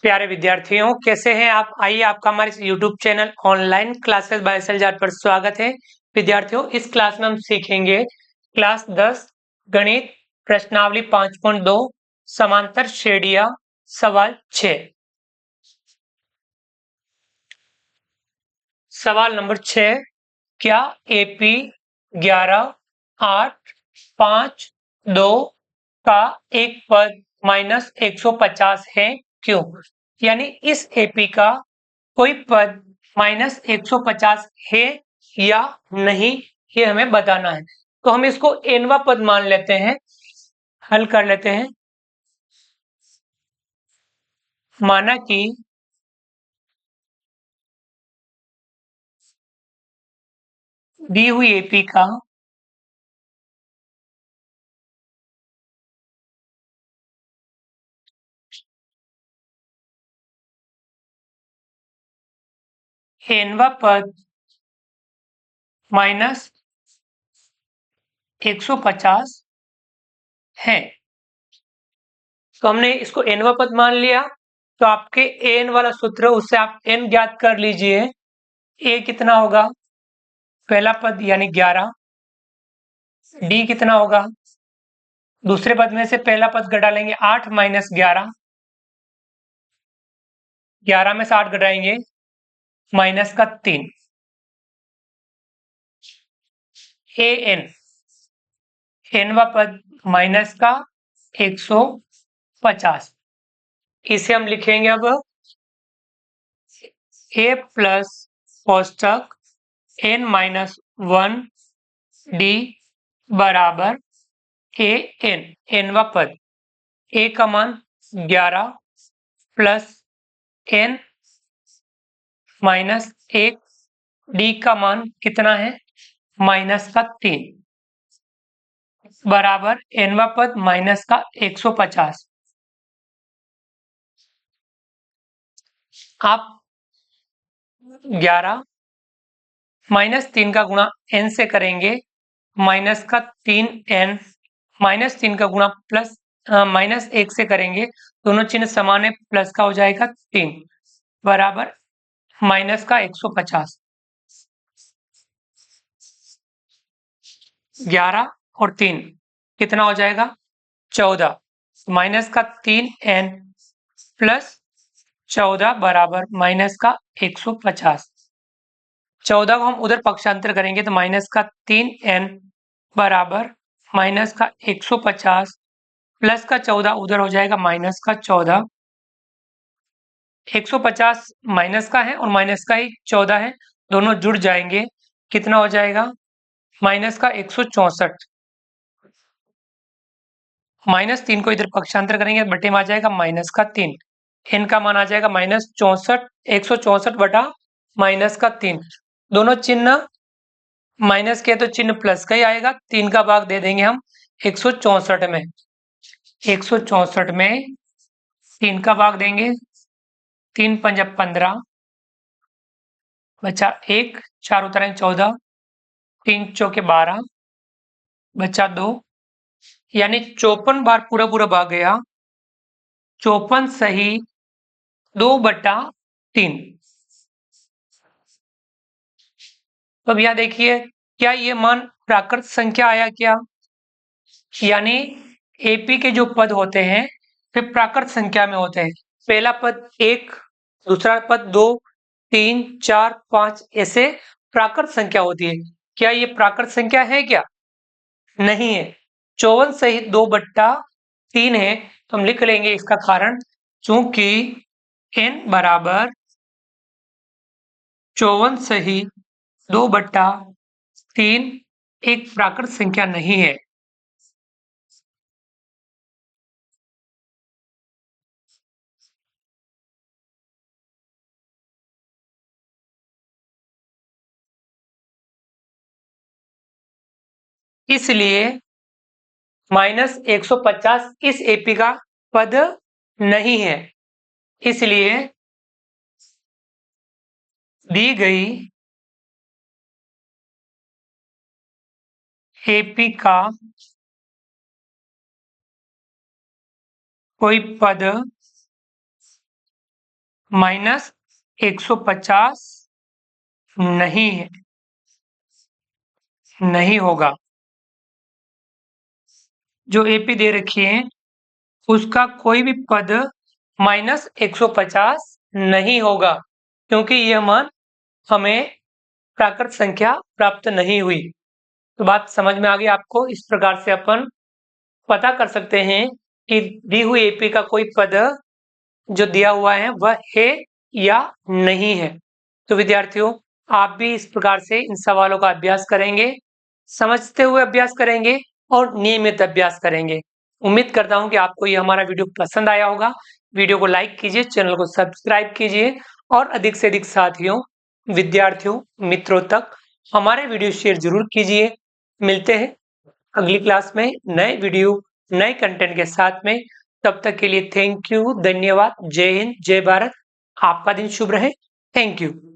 प्यारे विद्यार्थियों, कैसे हैं आप? आइए आपका हमारे YouTube channel online classes by SL पर स्वागत है। विद्यार्थियों, इस क्लास में हम सीखेंगे क्लास 10 गणित प्रश्नावली 5.2 समांतर श्रेणियां सवाल 6। सवाल नंबर 6, क्या AP 11, 8, 5, 2 का एक पद -150 है? क्यों? यानी इस AP का कोई पद -150 है या नहीं, ये हमें बताना है। तो हम इसको nवा पद मान लेते हैं, हल कर लेते हैं। माना कि दी हुई AP का nवा पद -150 है। तो हमने इसको nवा पद मान लिया, तो आपके an वाला सूत्र उससे आप n ज्ञात कर लीजिए। a कितना होगा? पहला पद यानी 11। d कितना होगा? दूसरे पद में से पहला पद घटा लेंगे, 8 - 11। 11 में से 8 घटाएंगे, -3। an nवा पद -150। इसे हम लिखेंगे अब a प्लस कोष्टक n-1 d बराबर an nवा पद a का मान 11 प्लस n -1 d का मान कितना है? -3 बराबर nवा पद -150। आप 11 -3 का गुणा n से करेंगे, -3n -3 का गुणा प्लस -1 से करेंगे, दोनों चिन्ह समान है, प्लस का हो जाएगा 3 बराबर -150। 11 और 3 कितना हो जाएगा? 14। -3n प्लस 14 बराबर -150। 14 को हम उधर पक्षांतर करेंगे तो -3n बराबर -150 प्लस का 14 उधर हो जाएगा -14। 150 माइनस का है और माइनस का ही 14 है, दोनों जुड़ जाएंगे, कितना हो जाएगा? -164। -3 को इधर पक्षांतर करेंगे, बटे में आ जाएगा -3। n का मान आ जाएगा -64, 164 बटा -3। दोनों चिन्ह माइनस के तो चिन्ह प्लस का ही आएगा, 3 का भाग दे देंगे हम 164 में। 164 में 3 का भाग देंगे, 3 × 5 = 15, बचा 1, 4 उतरें 14, 3 × 4 = 12, बचा 2, यानी 54 बार पूरा भाग गया। 54 सही 2/3। अब यहां देखिए, क्या ये मान प्राकृत संख्या आया क्या? यानी AP के जो पद होते हैं वे प्राकृत संख्या में होते हैं। पहला पद 1, दूसरा पद 2, 3, 4, 5 ऐसे प्राकृत संख्या होती है। क्या ये प्राकृत संख्या है क्या? नहीं है। 54 सहित 2/3 है, तो हम लिख लेंगे इसका कारण, चूंकि n बराबर 54 सहित 2/3 एक प्राकृत संख्या नहीं है। इसलिए -150 इस AP का पद नहीं है। इसलिए दी गई AP का कोई पद माइनस 150 नहीं है, नहीं होगा। जो एपी दे रखी है उसका कोई भी पद माइनस 150 नहीं होगा, क्योंकि यह मान हमें प्राकृत संख्या प्राप्त नहीं हुई। तो बात समझ में आ गई आपको। इस प्रकार से अपन पता कर सकते हैं कि दी हुई एपी का कोई पद जो दिया हुआ है वह है या नहीं है। तो विद्यार्थियों, आप भी इस प्रकार से इन सवालों का अभ्यास करेंगे, समझते हुए अभ्यास करेंगे और नियमित अभ्यास करेंगे। उम्मीद करता हूं कि आपको ये हमारा वीडियो पसंद आया होगा। वीडियो को लाइक कीजिए, चैनल को सब्सक्राइब कीजिए और अधिक से अधिक साथियों, विद्यार्थियों, मित्रों तक हमारे वीडियो शेयर जरूर कीजिए। मिलते हैं अगली क्लास में नए वीडियो, नए कंटेंट के साथ में। तब तक के लिए थैंक यू, धन्यवाद, जय हिंद, जय भारत। आपका दिन शुभ रहे। Thank you.